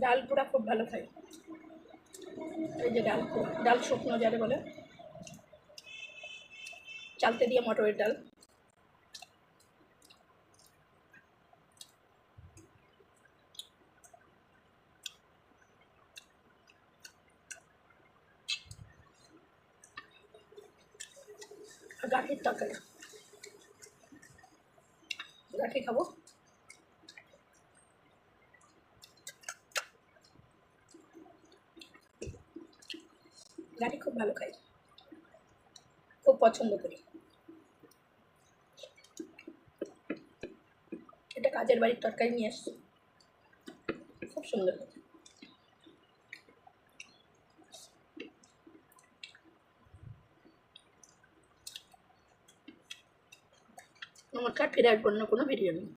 ডাল পোড়া খুব ভালো খাই। এই যে ডাল পোড়া, ডাল শুকনো যারে বলে, চালতে দিয়ে মটরের ডাল। গাঠির তরকারি, গাঠি খাবো। গাঠি খুব ভালো খাই, খুব পছন্দ করি। এটা কাজের বাড়ির তরকারি নিয়ে আসছি, খুব সুন্দর। নমস্কার, ফিরে আসবো অন্য কোনো ভিডিও নিয়ে।